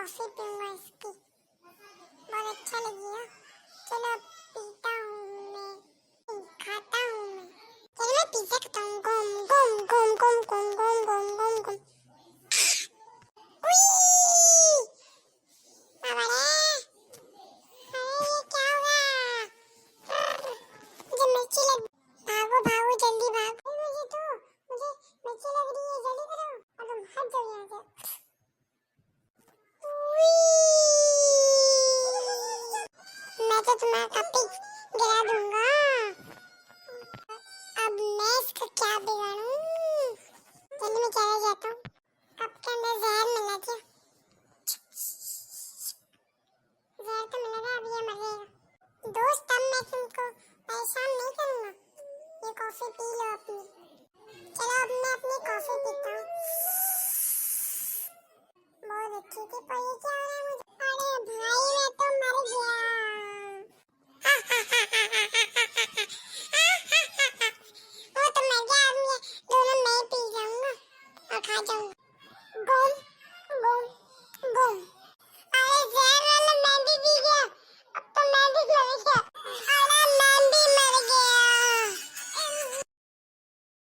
Coffee पीऊंगा इसकी, बहुत अच्छा लगेगा। चलो अब पीता हूँ मैं, खाता हूँ मैं। चलो मैं पिज्जा खाता हूँ। गोम गोम गोम गोम गोम गोम गोम गोम गोम। उई! बाबा रे! अरे ये क्या हुआ? मुझे मिर्ची लग, भागो भागो जल्दी भागो। मुझे मिर्ची लग रही है, जल्दी करो। अब तुम हट जाओ यहाँ से। मैं तो तुम्हारा कप ही गिरा दूंगा। अब मैं इसका क्या बिगाड़ूं? चलिए मैं चला जाता हूँ। कप के अंदर जहर मिला दिया। जहर तो मिला था, अब ये मर जाएगा। दोस्त अब मैं तुमको परेशान नहीं करूंगा। ये कॉफी पी लो अपनी। चलो अब मैं अपनी कॉफी पीता हूँ। बहुत अच्छी थी, पर ये क्या हो रहा है मुझे? अरे भाई